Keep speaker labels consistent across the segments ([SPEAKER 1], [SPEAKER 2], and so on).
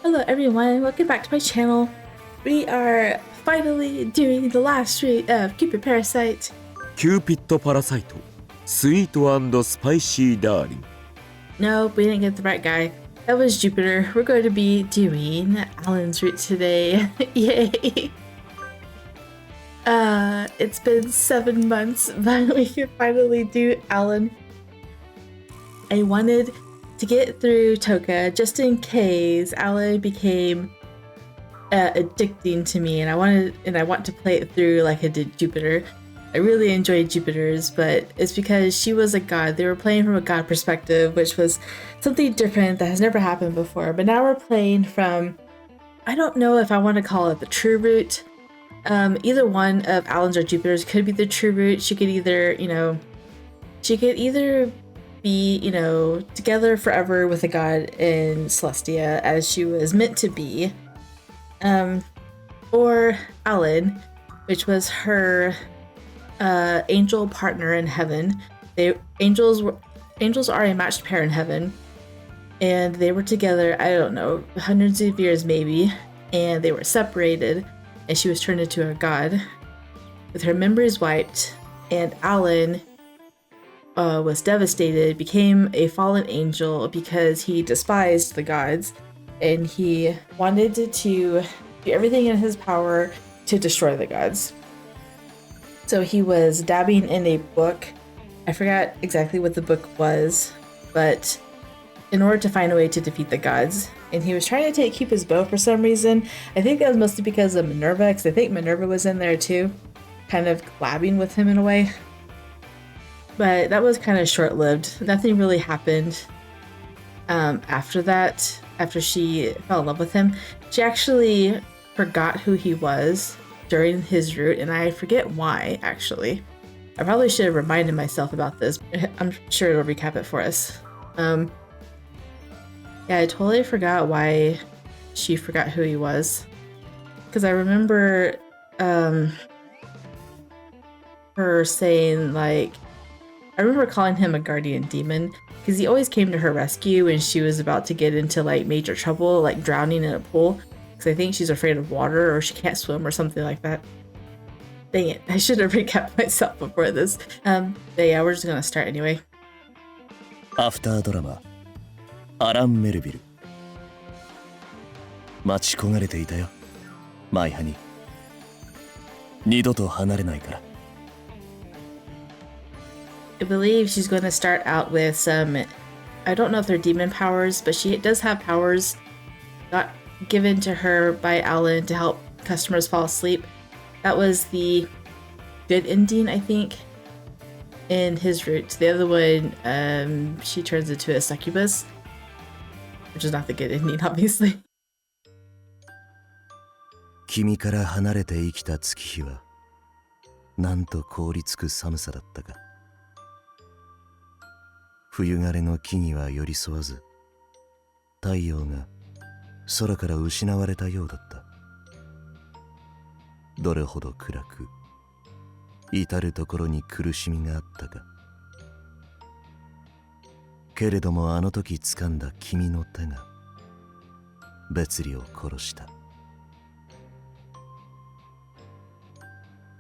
[SPEAKER 1] Hello everyone, welcome back to my channel. We are finally doing the last street of Cupid Parasite.
[SPEAKER 2] Cupid Parasite, sweet and spicy darling.
[SPEAKER 1] Nope, we didn't get the right guy. That was Jupiter. We're going to be doing Allan's route today. Yay! It's been 7 months, but we can finally do Allan. I wanted to get through Toka just in case Allan became addicting to me, and I want to play it through like I did Jupiter. I really enjoyed Jupiter's, but it's because she was a god. They were playing from a god perspective, which was something different that has never happened before. But now we're playing from, I don't know if I want to call it the true route. Either one of Allan's or Jupiter's could be the true route. She could either be, together forever with a god in Celestia as she was meant to be. Or Allan, which was her angel partner in heaven. Angels are a matched pair in heaven, and they were together, I don't know, hundreds of years maybe, and they were separated, and she was turned into a god with her memories wiped, and Allan was devastated, became a fallen angel because he despised the gods, and he wanted to do everything in his power to destroy the gods. So he was dabbing in a book. I forgot exactly what the book was, but in order to find a way to defeat the gods. And he was trying to take Cupid's bow for some reason. I think that was mostly because of Minerva, because I think Minerva was in there too, kind of collabing with him in a way. But that was kind of short-lived. Nothing really happened after that. After she fell in love with him, she actually forgot who he was during his route, and I forget why, actually. I probably should have reminded myself about this. I'm sure it'll recap it for us. Yeah, I totally forgot why she forgot who he was. Because I remember her saying, like, I remember calling him a guardian demon, because he always came to her rescue when she was about to get into, like, major trouble, like drowning in a pool. Because I think she's afraid of water, or she can't swim, or something like that. Dang it, I should have recapped myself before this. But yeah, we're just gonna start anyway.
[SPEAKER 3] After drama, Allan Melville. 待ち焦がれていたよ、マイハニー。二度と離れないから。
[SPEAKER 1] I believe she's going to start out with some, I don't know if they're demon powers, but she does have powers got given to her by Allan to help customers fall asleep. That was the good ending, I think, in his route. The other one, she turns into a succubus, which is not the good ending, obviously.
[SPEAKER 3] 君から離れて生きた月日は、なんと凍りつく寒さだったか。冬枯れの木々は寄り添わず、太陽が空から失われたようだった。どれほど暗く、至るところに苦しみがあったか。けれどもあの時掴んだ君の手が、別離を殺した。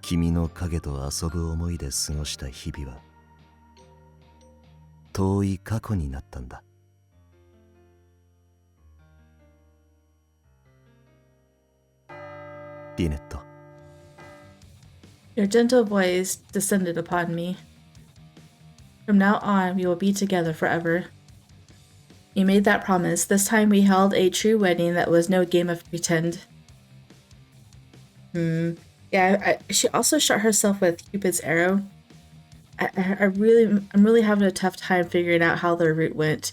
[SPEAKER 3] 君の影と遊ぶ思いで過ごした日々は、遠い過去になったんだ。リネット。
[SPEAKER 1] Your gentle voice descended upon me. From now on, we will be together forever. We made that promise. This time we held a true wedding that was no game of pretend. Yeah, she also shot herself with Cupid's arrow. I'm really having a tough time figuring out how their route went.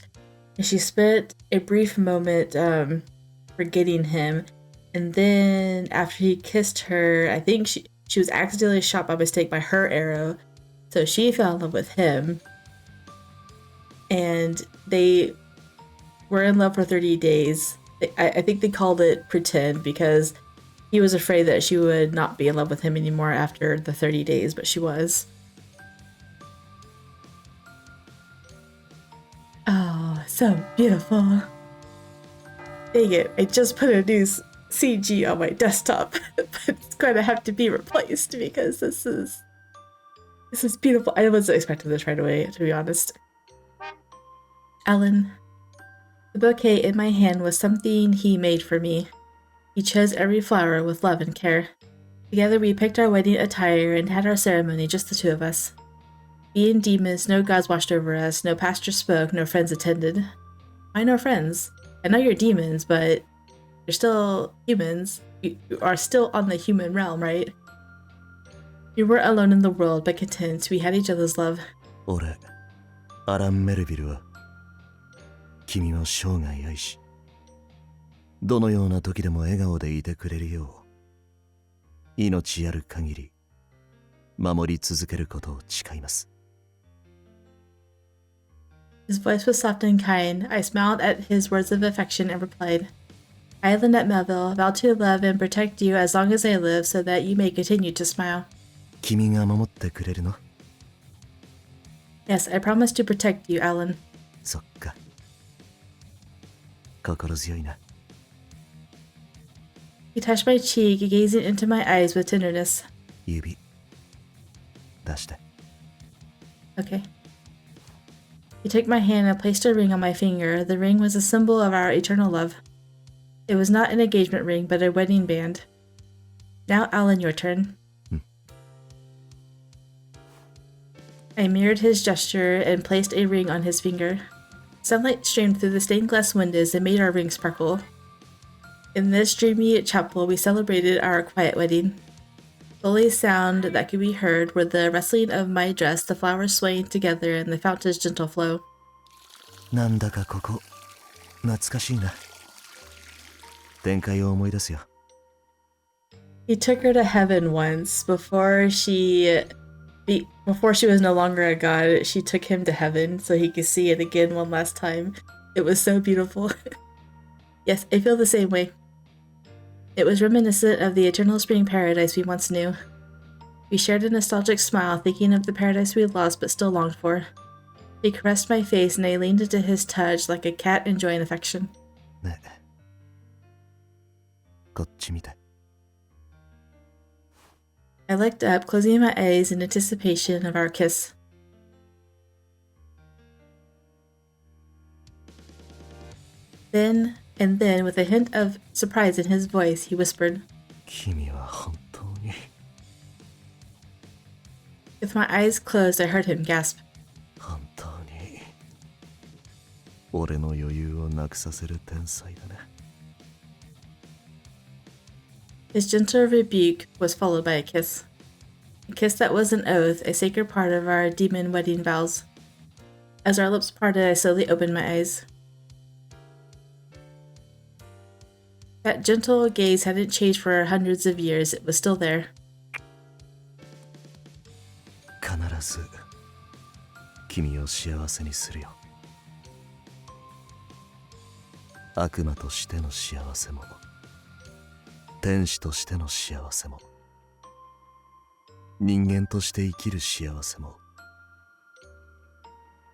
[SPEAKER 1] And she spent a brief moment forgetting him, and then after he kissed her, I think she was accidentally shot by mistake by her arrow, so she fell in love with him, and they were in love for 30 days. I think they called it pretend because he was afraid that she would not be in love with him anymore after the 30 days, but she was. Oh, so beautiful. Dang it, I just put a new CG on my desktop, but it's going to have to be replaced because this is beautiful. I wasn't expecting this right away, to be honest. Allan. The bouquet in my hand was something he made for me. He chose every flower with love and care. Together we picked our wedding attire and had our ceremony, just the two of us. Being demons, no gods watched over us, no pastor spoke, no friends attended. Why no friends? I know you're demons, but you're still humans. You are still on the human realm, right? You weren't alone in the world, but content. We had each other's love.
[SPEAKER 3] 俺、アラン・メルビルは君を生涯愛し、どのような時でも笑顔でいてくれるよう、命ある限り守り続けることを誓います。
[SPEAKER 1] His voice was soft and kind. I smiled at his words of affection and replied, I, Lynette Melville, vow to love and protect you as long as I live so that you may continue to smile.
[SPEAKER 3] 君が守ってくれるの?
[SPEAKER 1] Yes, I promise to protect you, Allan.
[SPEAKER 3] そっか。心強いな。
[SPEAKER 1] He touched my cheek, gazing into my eyes with tenderness.
[SPEAKER 3] 指出して。
[SPEAKER 1] Okay. He took my hand and placed a ring on my finger. The ring was a symbol of our eternal love. It was not an engagement ring, but a wedding band. Now, Allan, your turn. I mirrored his gesture and placed a ring on his finger. Sunlight streamed through the stained glass windows and made our ring sparkle. In this dreamy chapel, we celebrated our quiet wedding. The only sound that could be heard were the rustling of my dress, the flowers swaying together, and the fountain's gentle flow.
[SPEAKER 3] なんだかここ、懐かしいな。展開を思い出すよ。
[SPEAKER 1] He took her to heaven once before she was no longer a god. She took him to heaven so he could see it again one last time. It was so beautiful. Yes, I feel the same way. It was reminiscent of the eternal spring paradise we once knew. We shared a nostalgic smile, thinking of the paradise we had lost but still longed for. He caressed my face and I leaned into his touch like a cat enjoying affection.
[SPEAKER 3] ねえ、こっち見て。
[SPEAKER 1] I looked up, closing my eyes in anticipation of our kiss. Then, with a hint of surprise in his voice, he whispered,
[SPEAKER 3] 君は本当に。
[SPEAKER 1] With my eyes closed, I heard him gasp.
[SPEAKER 3] 本当に。俺の余裕をなくさせる天才だね。
[SPEAKER 1] His gentle rebuke was followed by a kiss. A kiss that was an oath, a sacred part of our demon wedding vows. As our lips parted, I slowly opened my eyes. That gentle gaze hadn't changed for hundreds of years. It was still there.
[SPEAKER 3] 必ず君を幸せにするよ。悪魔としての幸せも、天使としての幸せも、人間として生きる幸せも、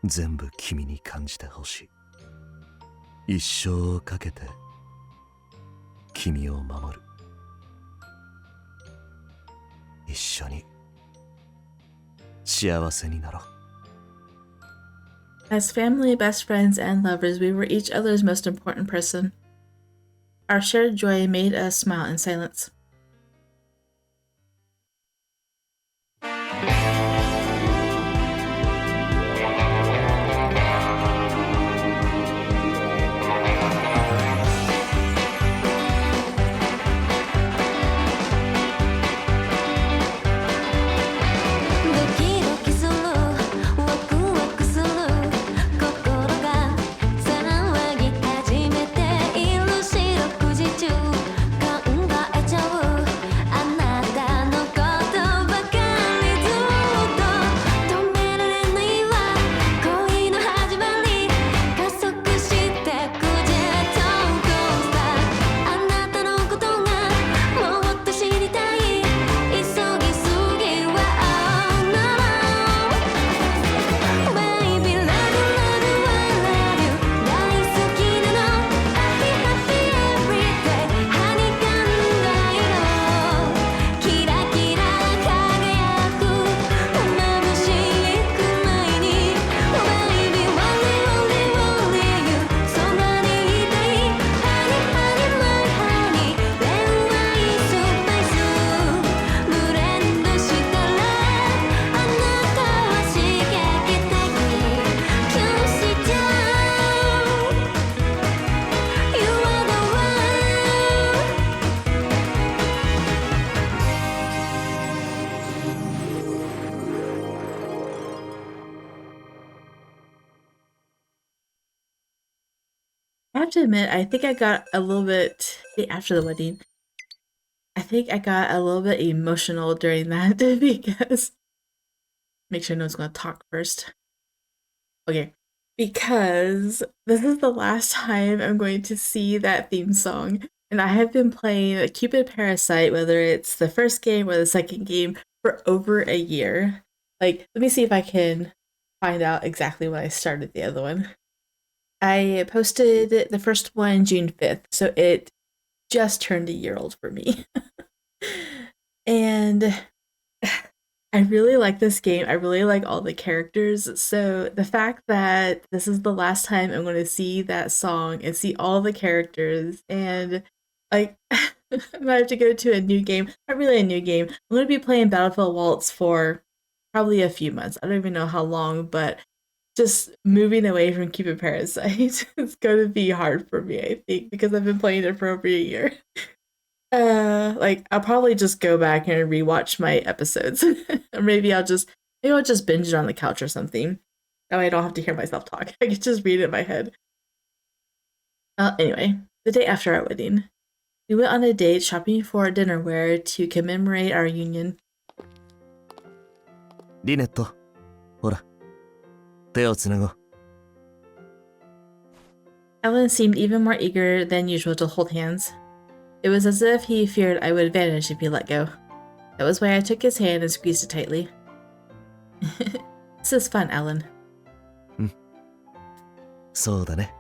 [SPEAKER 3] 全部君に感じてほしい。一生をかけて君を守る。一緒に幸せになろう。
[SPEAKER 1] As family, best friends, and lovers, we were each other's most important person. Our shared joy made us smile in silence. have to admit, I think I got a little bit after the wedding. I think I got a little bit emotional during that because make sure no one's going to talk first. Okay, because this is the last time I'm going to see that theme song, and I have been playing Cupid Parasite, whether it's the first game or the second game, for over a year. Like, let me see if I can find out exactly when I started the other one. I posted the first one June 5th, so it just turned a year old for me. And I really like this game. I really like all the characters. So the fact that this is the last time I'm going to see that song and see all the characters and like I have to go to a new game. Not really a new game. I'm going to be playing Battlefield Waltz for probably a few months. I don't even know how long, but just moving away from Cupid Parasite is going to be hard for me, I think, because I've been playing it for over a year. Like I'll probably just go back and rewatch my episodes, or maybe I'll just binge it on the couch or something. That way I don't have to hear myself talk. I can just read it in my head. Anyway, the day after our wedding, we went on a date shopping for dinnerware to commemorate our union.
[SPEAKER 3] リネット、ほら、手をつなごう。
[SPEAKER 1] Allan seemed even more eager than usual to hold hands. It was as if he feared I would vanish if he let go. That was why I took his hand and squeezed it tightly. This is fun, Allan.
[SPEAKER 3] そうだね。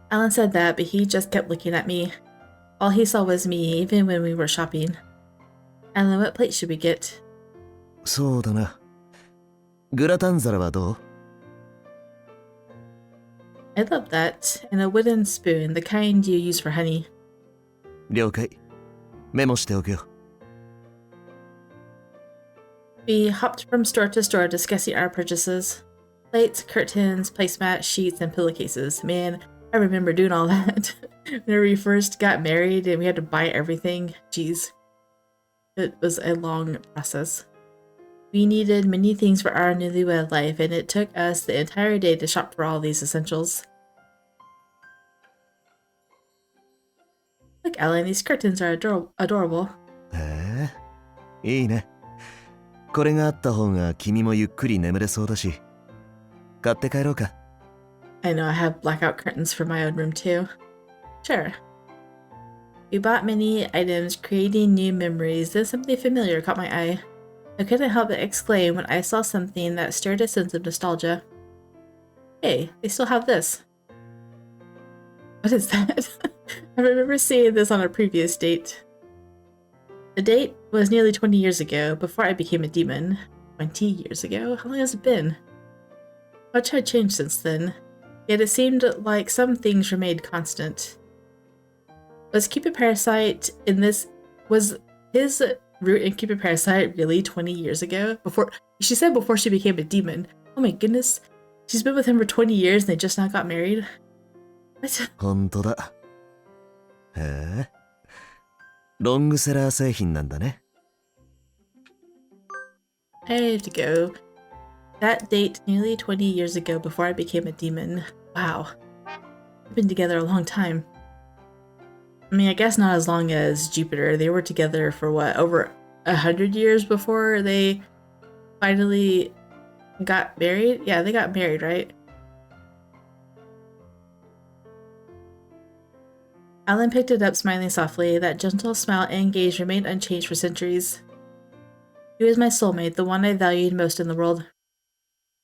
[SPEAKER 1] Allan said that, but he just kept looking at me. All he saw was me, even when we were shopping. Allan, what plate should we get?
[SPEAKER 3] そうだな。グラタン皿はどう？
[SPEAKER 1] I love that, and a wooden spoon, the kind you use for honey.
[SPEAKER 3] 了解。メモしておくよ。
[SPEAKER 1] We hopped from store to store discussing our purchases. Plates, curtains, placemats, sheets, and pillowcases. Man, I remember doing all that. When we first got married and we had to buy everything. Jeez. It was a long process. We needed many things for our newlywed life, and it took us the entire day to shop for all these essentials. Look, Allan, these curtains are adorable.
[SPEAKER 3] へえ、いいね。これがあった方が君もゆっくり眠れそうだし。買って帰ろうか。
[SPEAKER 1] I know I have blackout curtains for my own room too. Sure. We bought many items, creating new memories. Then something familiar caught my eye. I couldn't help but exclaim when I saw something that stirred a sense of nostalgia. Hey, they still have this. What is that? I remember seeing this on a previous date. The date was nearly 20 years ago, before I became a demon. 20 years ago? How long has it been? Much had changed since then, yet it seemed like some things remained constant. Was Cupid Parasite in this... Was his root in Cupid Parasite really 20 years ago? She said before she became a demon. Oh my goodness. She's been with him for 20 years and they just now got married? What?
[SPEAKER 3] 本当だ。へえ。ロングセラー製品なんだね。
[SPEAKER 1] I have to go. That date nearly 20 years ago before I became a demon. Wow. We've been together a long time. I mean, I guess not as long as Jupiter. They were together for what, over 100 years before they finally got married? Yeah, they got married, right? Allan picked it up, smiling softly. That gentle smile and gaze remained unchanged for centuries. He was my soulmate, the one I valued most in the world.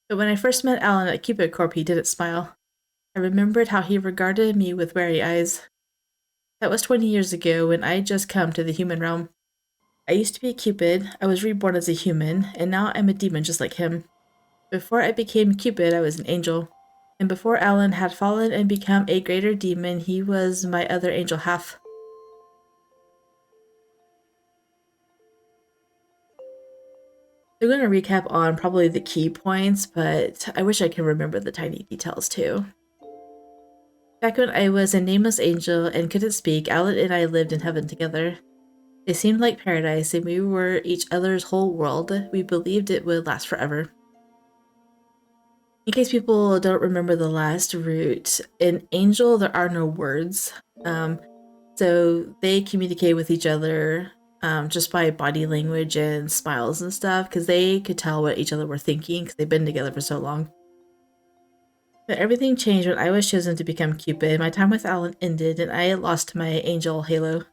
[SPEAKER 1] But when I first met Allan at Cupid Corp, he didn't smile. I remembered how he regarded me with wary eyes. That was 20 years ago when I had just come to the human realm. I used to be Cupid, I was reborn as a human, and now I'm a demon just like him. Before I became Cupid, I was an angel. And before Allan had fallen and become a greater demon, he was my other angel half. I'm going to recap on probably the key points, but I wish I could remember the tiny details too. Back when I was a nameless angel and couldn't speak, Allan and I lived in heaven together. It seemed like paradise, and we were each other's whole world. We believed it would last forever. In case people don't remember the last root, in Angel there are no words. So they communicate with each other just by body language and smiles and stuff, because they could tell what each other were thinking because they've been together for so long. But everything changed when I was chosen to become Cupid. My time with Allan ended and I lost my angel halo.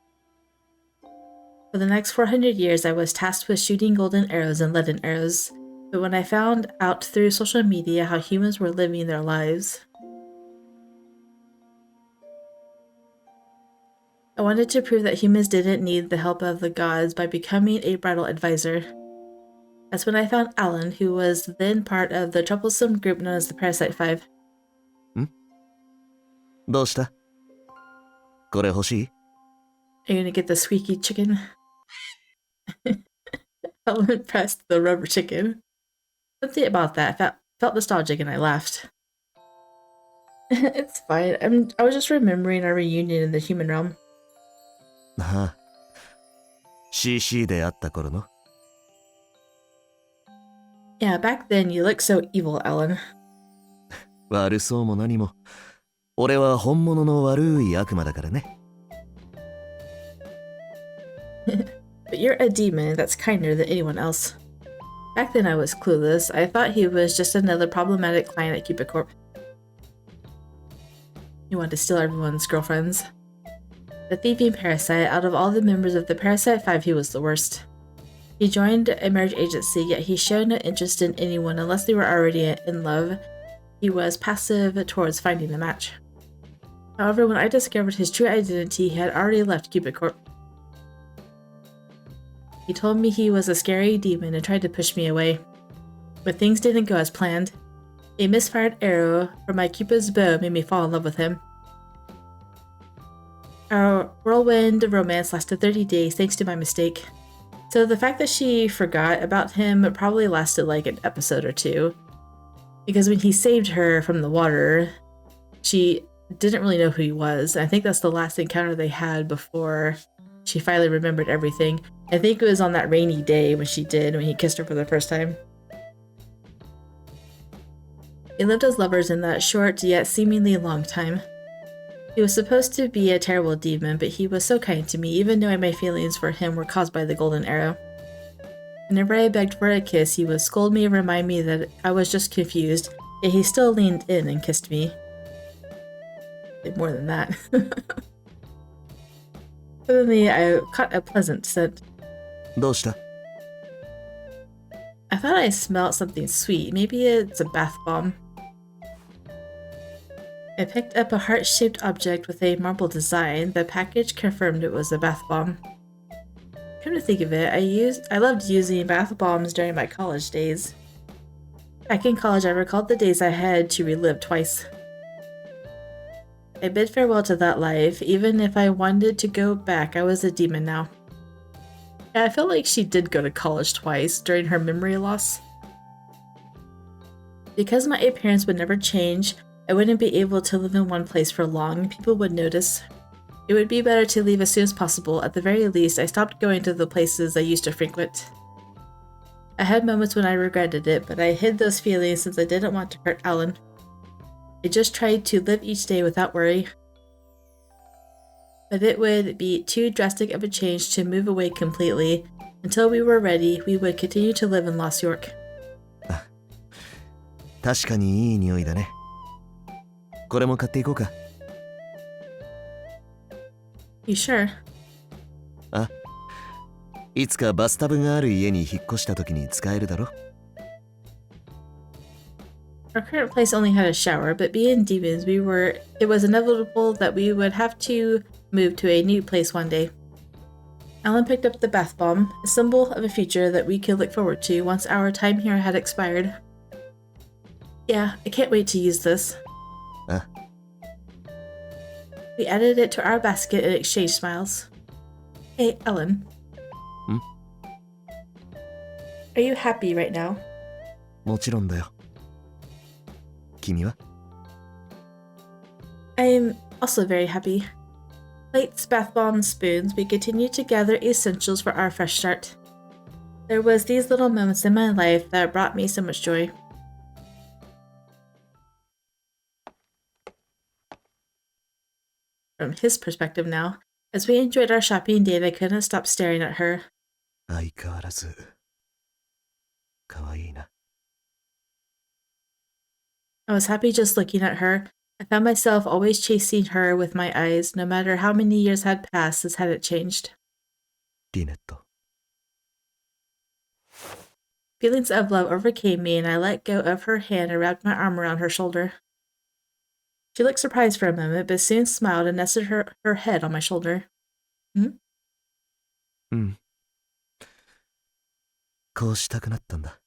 [SPEAKER 1] For the next 400 years, I was tasked with shooting golden arrows and leaden arrows. But when I found out through social media how humans were living their lives, I wanted to prove that humans didn't need the help of the gods by becoming a bridal advisor. That's when I found Allan, who was then part of the troublesome group known as the Parasite 5.
[SPEAKER 3] どうした?これ欲しい?
[SPEAKER 1] Are you gonna get the squeaky chicken? Allan pressed the rubber chicken. Something about that felt nostalgic and I laughed. It's fine. I was just remembering our reunion in the human realm.
[SPEAKER 3] はあ CC で会った頃の?
[SPEAKER 1] Yeah, back then you looked so evil, Allan.
[SPEAKER 3] 悪そうも何も俺は本物の悪い悪魔だからね
[SPEAKER 1] But you're a demon that's kinder than anyone else. Back then I was clueless. I thought he was just another problematic client at Cupid Corp. He wanted to steal everyone's girlfriends. The thieving parasite, out of all the members of the Parasite 5, he was the worst. He joined a marriage agency, yet he showed no interest in anyone unless they were already in love. He was passive towards finding a match. However, when I discovered his true identity, he had already left Cupid Corp. He told me he was a scary demon and tried to push me away. But things didn't go as planned. A misfired arrow from my Cupid's bow made me fall in love with him. Our whirlwind romance lasted 30 days thanks to my mistake. So the fact that she forgot about him probably lasted like an episode or two. Because when he saved her from the water, she didn't really know who he was. I think that's the last encounter they had before she finally remembered everything. I think it was on that rainy day when he kissed her for the first time. They lived as lovers in that short yet seemingly long time. He was supposed to be a terrible demon, but he was so kind to me, even knowing my feelings for him were caused by the golden arrow. Whenever I begged for a kiss, he would scold me and remind me that I was just confused, yet he still leaned in and kissed me. Did more than that. Suddenly, I caught a pleasant scent.
[SPEAKER 3] どうした?
[SPEAKER 1] I thought I smelled something sweet. Maybe it's a bath bomb. I picked up a heart-shaped object with a marble design. The package confirmed it was a bath bomb. Come to think of it, I loved using bath bombs during my college days. Back in college, I recalled the days I had to relive twice. I bid farewell to that life. Even if I wanted to go back, I was a demon now. Yeah, I feel like she did go to college twice during her memory loss. Because my appearance would never change, I wouldn't be able to live in one place for long. People would notice. It would be better to leave as soon as possible. At the very least, I stopped going to the places I used to frequent. I had moments when I regretted it, but I hid those feelings since I didn't want to hurt Allan. I just tried to live each day without worry. But it would be too drastic of a change to move away completely. Until we were ready, we would continue to live in Lost York.
[SPEAKER 3] 確かにいい匂いだね。これも買っていこうか。
[SPEAKER 1] You sure?
[SPEAKER 3] あ、いつかバスタブがある家に引っ越した時に使えるだろ。
[SPEAKER 1] Our current place only had a shower, but being demons, it was inevitable that we would have to move to a new place one day. Allan picked up the bath bomb, a symbol of a future that we could look forward to once our time here had expired. Yeah, I can't wait to use this. We added it to our basket and exchanged smiles. Hey, Allan. Are you happy right now?
[SPEAKER 3] もちろんだよ。君は?
[SPEAKER 1] I'm also very happy. Plates, bath bombs, spoons, we continued to gather essentials for our fresh start. There was these little moments in my life that brought me so much joy. from his perspective now. As we enjoyed our shopping date, I couldn't stop staring at her.
[SPEAKER 3] 相変わらず可愛いな。
[SPEAKER 1] I was happy just looking at her. I found myself always chasing her with my eyes, no matter how many years had passed, this hadn't changed.
[SPEAKER 3] リネット。
[SPEAKER 1] Feelings of love overcame me, and I let go of her hand and wrapped my arm around her shoulder. She looked surprised for a moment, but soon smiled and nested her head on my shoulder.
[SPEAKER 3] うん。こうしたくなったんだ。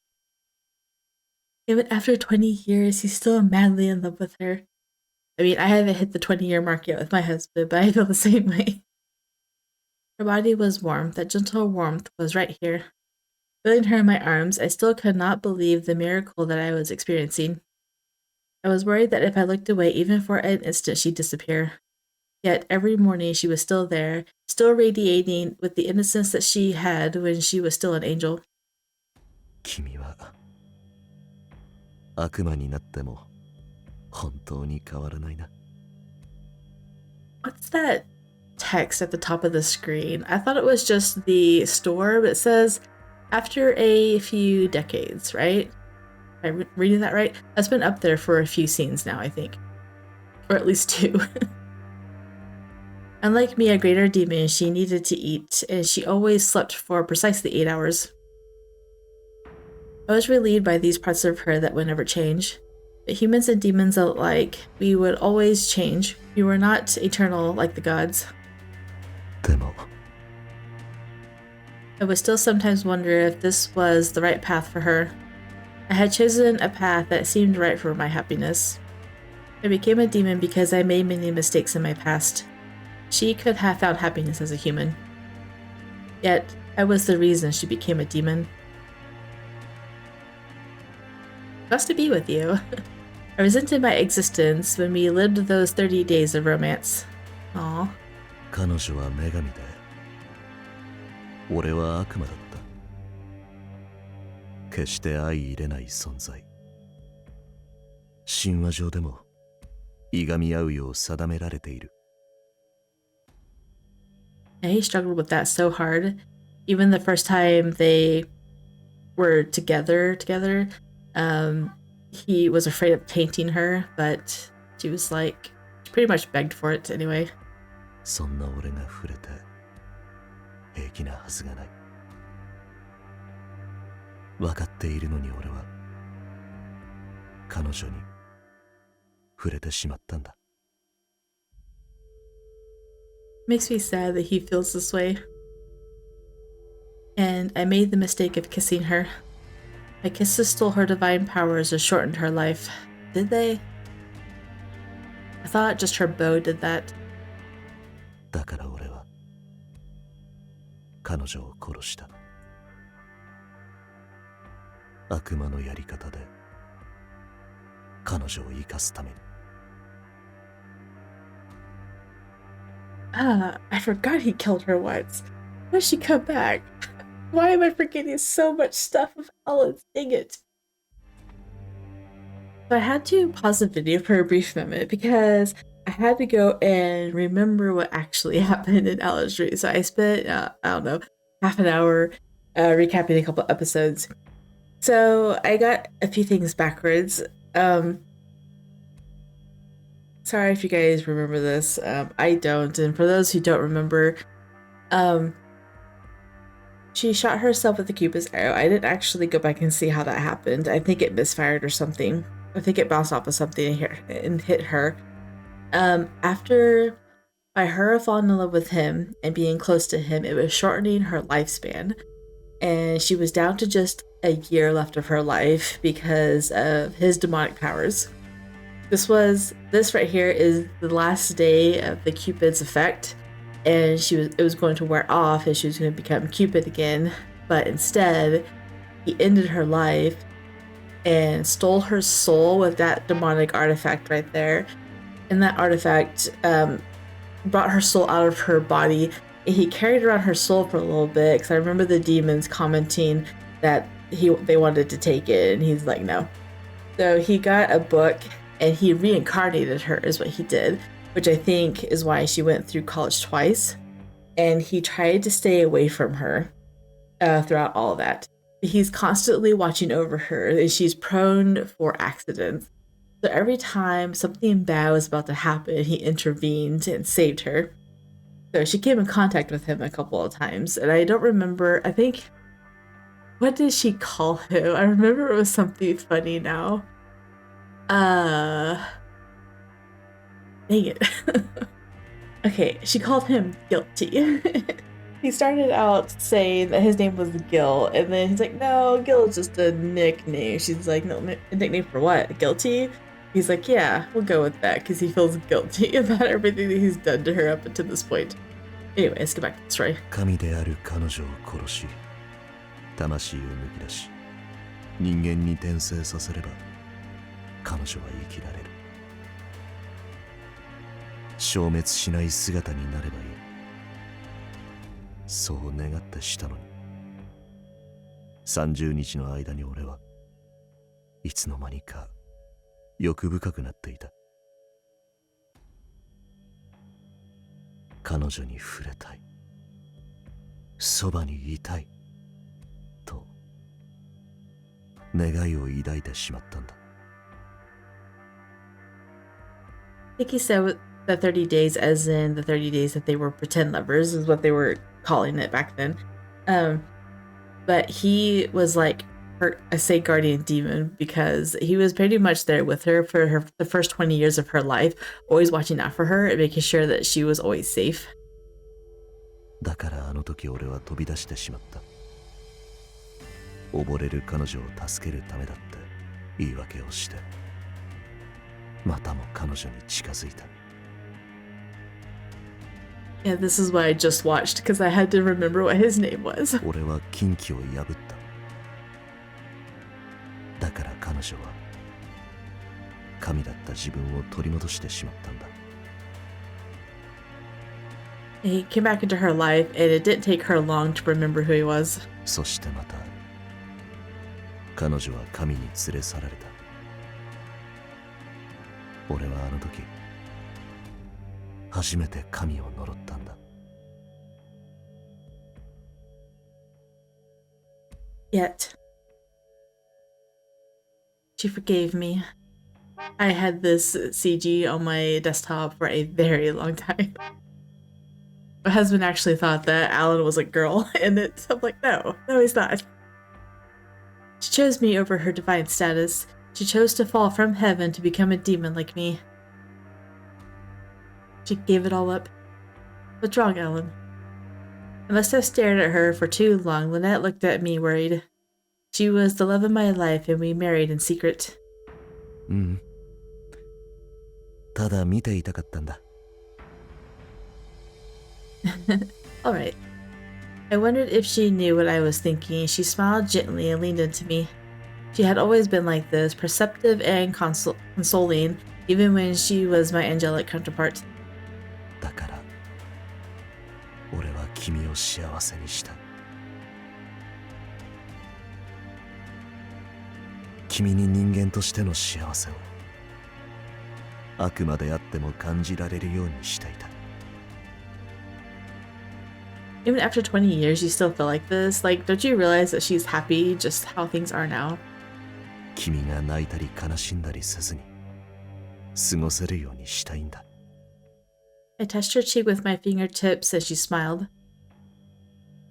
[SPEAKER 1] Even after 20 years, he's still madly in love with her. I mean, I haven't hit the 20-year mark yet with my husband, but I feel the same way. Her body was warm. That gentle warmth was right here. Feeling her in my arms, I still could not believe the miracle that I was experiencing. I was worried that if I looked away even for an instant, she'd disappear. Yet every morning she was still there, still radiating with the innocence that she had when she was still an angel.
[SPEAKER 3] 君は悪魔になっても本当に変わらないな。
[SPEAKER 1] What's that text at the top of the screen? I thought it was just the store, but it says, after a few decades, right? Am I reading that right? That's been up there for a few scenes now, I think. Or at least 2. Unlike me, a greater demon, she needed to eat, and she always slept for precisely 8 hours. I was relieved by these parts of her that would never change. But humans and demons alike, we would always change. We were not eternal like the gods.
[SPEAKER 3] でも
[SPEAKER 1] I would still sometimes wonder if this was the right path for her. I had chosen a path that seemed right for my happiness. I became a demon because I made many mistakes in my past. She could have found happiness as a human. Yet, I was the reason she became a demon. Just to be with you. I resented my existence when we lived those 30 days of romance. Aww.
[SPEAKER 3] 彼女は女神で俺は悪魔だった。決して相入れない存在。神話上でもいがみ合うよう定められている。
[SPEAKER 1] And he struggled with that so hard. Even the first time they were together, he was afraid of tainting her, but she was like, she pretty much begged for it anyway.
[SPEAKER 3] そんな俺が触れて平気なはずがない。分かっているのに俺は彼女に触れてしまったんだ。
[SPEAKER 1] Makes me sad that he feels this way. And I made the mistake of kissing her. My kisses stole her divine powers and shortened her life. Did they? I thought just her bow did that.
[SPEAKER 3] だから俺は彼女を殺した。悪魔のやり方で彼女を生かすために。
[SPEAKER 1] I forgot he killed her once. Why did she come back? Why am I forgetting so much stuff of Allan's? Dang it. So I had to pause the video for a brief moment because I had to go and remember what actually happened in Allan's dream. So I spent, I don't know, half an hour recapping a couple episodes. So I got a few things backwards. Sorry if you guys remember this. I don't. And for those who don't remember, she shot herself with the Cupid's arrow. I didn't actually go back and see how that happened. I think it misfired or something. I think it bounced off of something and hit her. After by her falling in love with him and being close to him, it was shortening her lifespan. And she was down to just a year left of her life because of his demonic powers. This right here is the last day of the Cupid's effect, and it was going to wear off and she was going to become Cupid again, but instead he ended her life and stole her soul with that demonic artifact right there. And that artifact brought her soul out of her body, and he carried around her soul for a little bit because I remember the demons commenting that they wanted to take it, and he's like, no. So he got a book and he reincarnated her is what he did. which I think is why she went through college twice. And he tried to stay away from her throughout all of that. He's constantly watching over her, and she's prone for accidents. So every time something bad was about to happen, he intervened and saved her. So she came in contact with him a couple of times, and I don't remember, I think, what did she call him? I remember it was something funny now. Dang it. Okay, she called him Guilty. He started out saying that his name was Gil, and then he's like, no, Gil is just a nickname. She's like, no, a nickname for what? Guilty? He's like, yeah, we'll go with that, because he feels guilty about everything that he's done to her up until this point. Anyway, let's get back to the story.
[SPEAKER 3] 神である彼女を殺し、魂を抜き出し、人間に転生させれば、彼女は生きられる。消滅しない姿になればいい。そう願ってしたのに。30日の間に俺はいつの間にか欲深くなっていた。彼女に触れたい。そばにいたい。と願いを抱いてしまったんだ。
[SPEAKER 1] I think he said the 30 days as in the 30 days that they were pretend lovers is what they were calling it back then. But he was like I say guardian demon because he was pretty much there with her for the first 20 years of her life, always watching out for her and making sure that she was always safe.
[SPEAKER 3] だからあの時俺は飛び出してしまった。溺れる彼女を助けるためだって言い訳をして、またも彼女に近づいた。
[SPEAKER 1] Yeah, this is what I just watched because I had to remember what his name was.
[SPEAKER 3] 俺は禁忌を破った。だから彼女は神だった自分を取り戻してしまったんだ。
[SPEAKER 1] He came back into her life and it didn't take her long to remember who he was.
[SPEAKER 3] そしてまた彼女は神に連れ去られた。俺はあの時初めて神を呪ったんだ。
[SPEAKER 1] Yet, she forgave me. I had this CG on my desktop for a very long time. My husband actually thought that Allan was a girl in it. I'm like, no, he's not. She chose me over her divine status. She chose to fall from heaven to become a demon like me. She gave it all up. What's wrong, Allan? I must have stared at her for too long. Lynette looked at me worried. She was the love of my life and we married in secret.
[SPEAKER 3] うん。ただ見ていたかったんだ。
[SPEAKER 1] Alright. I wondered if she knew what I was thinking. She smiled gently and leaned into me. She had always been like this, perceptive and consoling, even when she was my angelic counterpart.
[SPEAKER 3] だから、俺は君を幸せにした。君に人間としての幸せを悪魔であっても感じられるようにしていた。
[SPEAKER 1] Even after 20 years, you still feel like this? Like, don't you realize that she's happy just how things are now?
[SPEAKER 3] 君が泣いたり悲しんだりせずに過ごせるようにしたいんだ。
[SPEAKER 1] I touched her cheek with my fingertips as she smiled.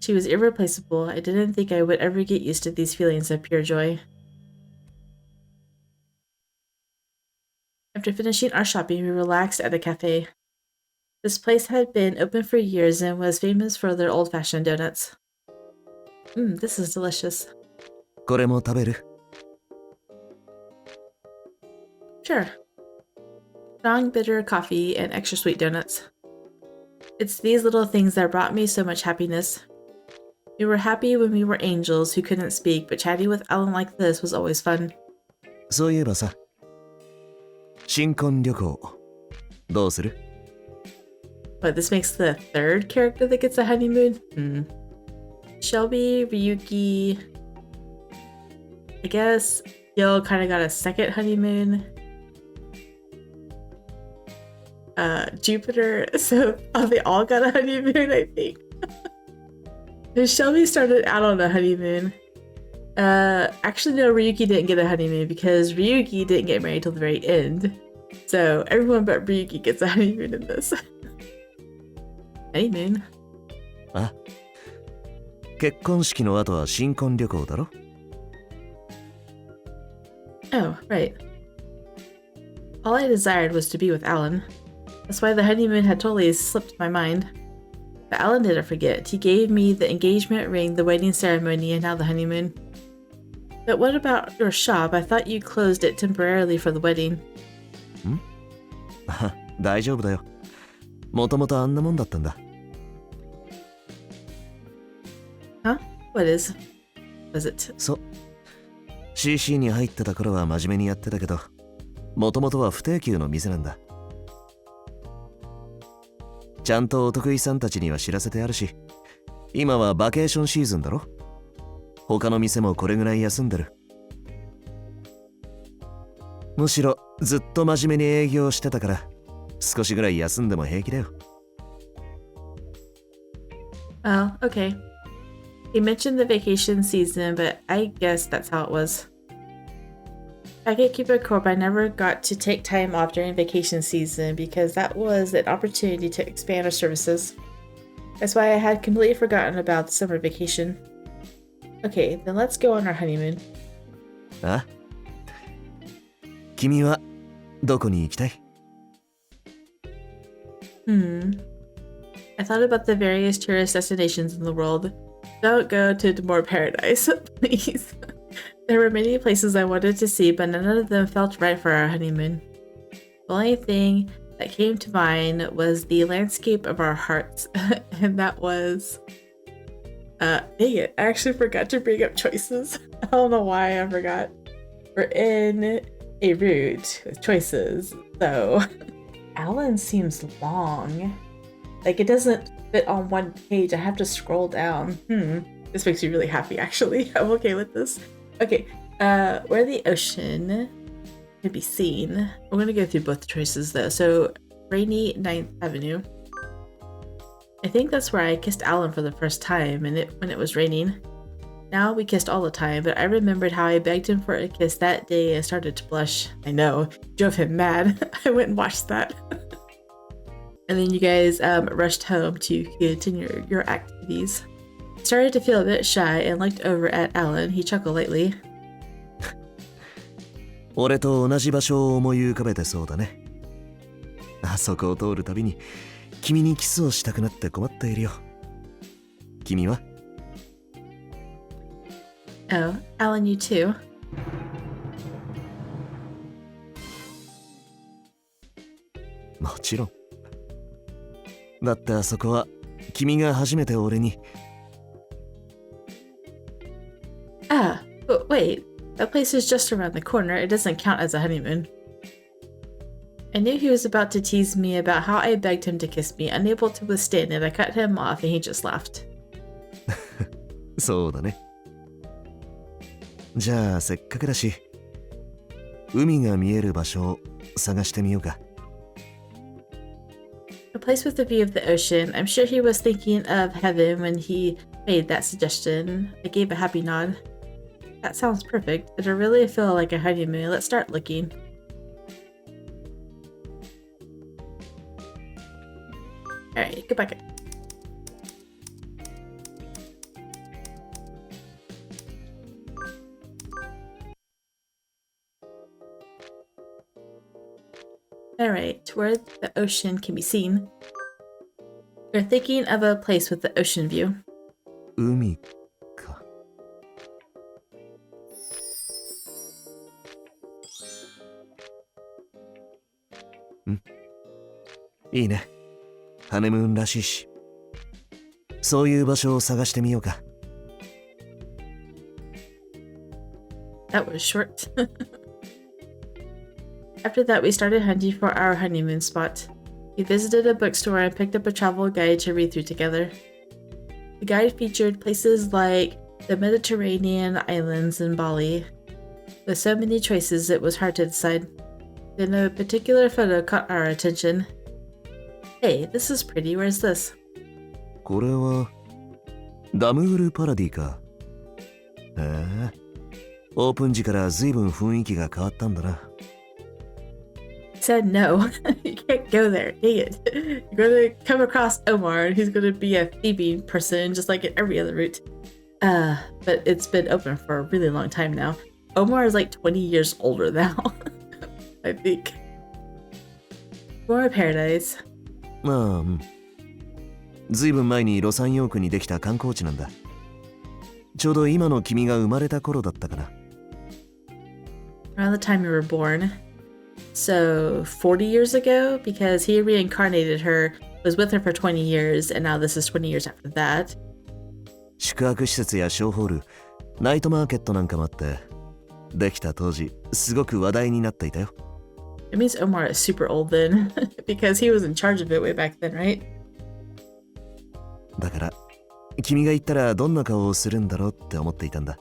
[SPEAKER 1] She was irreplaceable. I didn't think I would ever get used to these feelings of pure joy. After finishing our shopping, we relaxed at a cafe. This place had been open for years and was famous for their old-fashioned donuts. This is delicious.
[SPEAKER 3] これも食べる？
[SPEAKER 1] Sure. Strong, bitter coffee and extra sweet donuts. It's these little things that brought me so much happiness. We were happy when we were angels who couldn't speak, but chatting with Allan like this was always fun.
[SPEAKER 3] そういえばさ、新婚旅行どうする？
[SPEAKER 1] But this makes the third character that gets a honeymoon? Shelby, Ryuki... I guess Gil kind of got a second honeymoon. Jupiter, so they all got a honeymoon, I think. And Shelby started out on a honeymoon. Actually, no, Ryuki didn't get a honeymoon because Ryuki didn't get married till the very end. So everyone but Ryuki gets a honeymoon in this. Honeymoon.
[SPEAKER 3] あ、結婚式の後は新婚旅行だろ?
[SPEAKER 1] Oh, right. All I desired was to be with Allan. That's why the honeymoon had totally slipped my mind. But Allan didn't forget. He gave me the engagement ring, the wedding ceremony, and now the honeymoon. But what about your shop? I thought you closed it temporarily for the wedding.
[SPEAKER 3] ん? 大丈夫だよ。もともとあんなもんだったんだ。
[SPEAKER 1] Huh? What is? Was it?
[SPEAKER 3] そう。CC に入ってた頃は真面目にやってたけど、もともとは不定休の店なんだ。ちゃんとお得意さんたちには知らせてあるし、今はバケーションシーズンだろ。他の店もこれぐらい休んでる。むしろずっと真面目に営業してたから、少しぐらい休んでも平気だよ。
[SPEAKER 1] Oh, okay. He mentioned the vacation season, but I guess that's how it was. Back at Cupid Corp, I never got to take time off during vacation season because that was an opportunity to expand our services. That's why I had completely forgotten about the summer vacation. Okay, then let's go on our honeymoon.
[SPEAKER 3] あ? 君はどこに行きたい?
[SPEAKER 1] I thought about the various tourist destinations in the world. Don't go to Demore Paradise, please. There were many places I wanted to see, but none of them felt right for our honeymoon. The only thing that came to mind was the landscape of our hearts, and that was... dang it, I actually forgot to bring up choices. I don't know why I forgot. We're in a route with choices, so... Allan seems long. Like, it doesn't fit on one page. I have to scroll down. This makes me really happy, actually. I'm okay with this. Okay, where the ocean can be seen. We're gonna go through both choices, though. So, rainy 9th Avenue. I think that's where I kissed Allan for the first time, and when it was raining. Now we kissed all the time, but I remembered how I begged him for a kiss that day and started to blush. I know, drove him mad. I went and watched that. And then you guys rushed home to continue your activities. Started to feel a bit shy and looked over at Allan. He chuckled lightly.
[SPEAKER 3] 俺と同じ場所を思い浮かべてそうだね。あそこを通るたびに君にキスをしたくなって困っているよ。君は?
[SPEAKER 1] Oh, Allan, you too.
[SPEAKER 3] もちろん。だってあそこは君が初めて俺に。
[SPEAKER 1] Ah, but wait. That place is just around the corner. It doesn't count as a honeymoon. I knew he was about to tease me about how I begged him to kiss me. Unable to withstand it, I cut him off and he just laughed.
[SPEAKER 3] そうだね。じゃあせっかくだし、海が見える場所を探してみようか。
[SPEAKER 1] A place with a view of the ocean. I'm sure he was thinking of heaven when he made that suggestion. I gave a happy nod. That sounds perfect. It'll really feel like a honeymoon. Let's start looking. Alright, go back. Alright, where the ocean can be seen. We're thinking of a place with the ocean view.
[SPEAKER 3] 海か。いいね。ハネムーンらしいし。そういう場所を探してみようか。
[SPEAKER 1] That was short. After that, we started hunting for our honeymoon spot. We visited a bookstore and picked up a travel guide to read through together. The guide featured places like the Mediterranean islands and Bali. With so many choices, it was hard to decide. Then a particular photo caught our attention. Hey, this is pretty. Where's this?
[SPEAKER 3] これはダムールパラディか。へえ、オープン時から随分雰囲気が変わったんだな。
[SPEAKER 1] Said no. You can't go there. Dang it. You're gonna come across Omar and he's gonna be a thieving person just like in every other route. But it's been open for a really long time now. Omar is like 20 years older now. I think. More Paradise.
[SPEAKER 3] まあ、うん。随分前にロサンヨークにできた観光地なんだ。ちょうど今の君が生まれた頃だったかな。
[SPEAKER 1] Around the time you were born. So 40 years ago, because he reincarnated her, was with her for 20 years, and now this is 20 years after that.
[SPEAKER 3] 宿泊施設やショーホール、ナイトマーケットなんかもあって、できた当時、すごく話題になっていたよ。
[SPEAKER 1] It means Omar is super old then, because he was in charge of it way back then, right?
[SPEAKER 3] だから、君が行ったらどんな顔をするんだろうって思っていたんだ。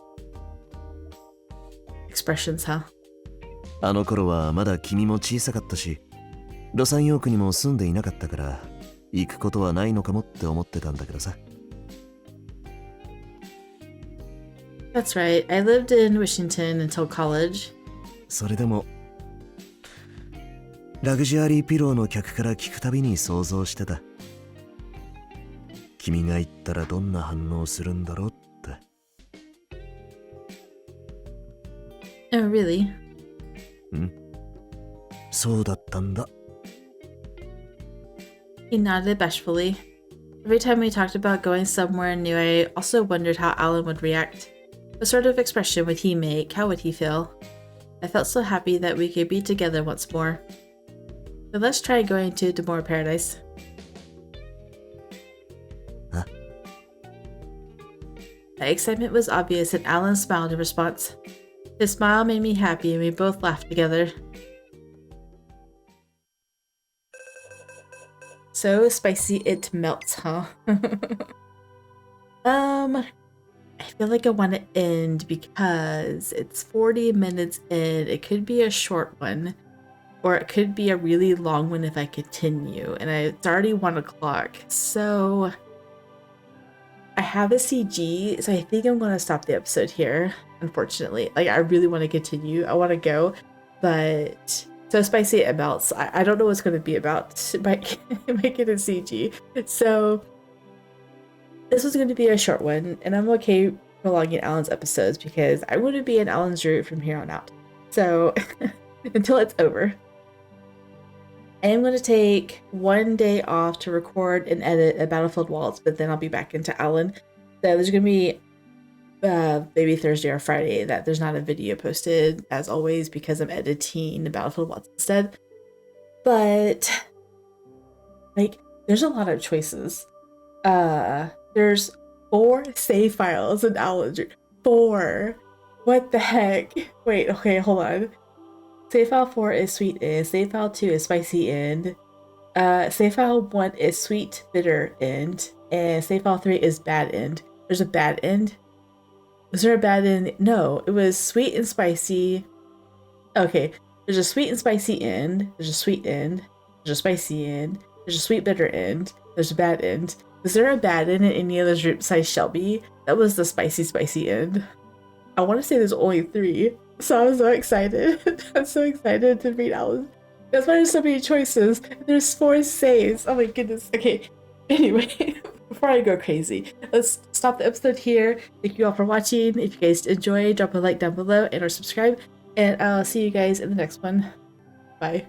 [SPEAKER 1] Expressions, huh?
[SPEAKER 3] あの頃はまだ君も小さかったし、ロサンヨークにも住んでいなかったから、行くことはないのかもって思ってたんだけどさ。
[SPEAKER 1] That's right. I lived in Washington until college.
[SPEAKER 3] それでも、ラグジュアリーピローの客から聞くたびに想像してた。君が行ったらどんな反応するんだろうって。
[SPEAKER 1] Oh, really?
[SPEAKER 3] うん。そうだったんだ。
[SPEAKER 1] He nodded bashfully. Every time we talked about going somewhere new, I also wondered how Allan would react. What sort of expression would he make? How would he feel? I felt so happy that we could be together once more. So let's try going to Demore Paradise.
[SPEAKER 3] Huh?
[SPEAKER 1] My excitement was obvious and Allan smiled in response. His smile made me happy and we both laughed together. So spicy it melts, huh? I feel like I want to end because it's 40 minutes in. It could be a short one, or it could be a really long one if I continue. And it's already 1 o'clock, so I have a CG, so I think I'm going to stop the episode here, unfortunately. Like, I really want to continue. I want to go, but so spicy it melts. I don't know what's going to be about. It might get a CG. So this was going to be a short one, and I'm okay prolonging Allan's episodes because I want to be in Allan's route from here on out. So until it's over. I am going to take 1 day off to record and edit a Battlefield Waltz, but then I'll be back into Allan. So there's going to be maybe Thursday or Friday that there's not a video posted, as always, because I'm editing the Battlefield Waltz instead. But, like, there's a lot of choices. There's 4 save files in Allan's route. 4! What the heck? Wait, okay, hold on. Save file 4 is sweet end. Save file 2 is spicy end. Save file 1 is sweet bitter end. And save file 3 is bad end. There's a bad end? Was there a bad end? No, it was sweet and spicy. Okay, there's a sweet and spicy end. There's a sweet end. There's a spicy end. There's a sweet bitter end. There's a bad end. Was there a bad end in any other group besides Shelby? That was the spicy end. I want to say there's only 3. So I'm so excited. I'm so excited to read Allan. That's why there's so many choices. There's 4 saves. Oh my goodness. Okay. Anyway, before I go crazy, let's stop the episode here. Thank you all for watching. If you guys enjoyed, drop a like down below and or subscribe. And I'll see you guys in the next one. Bye.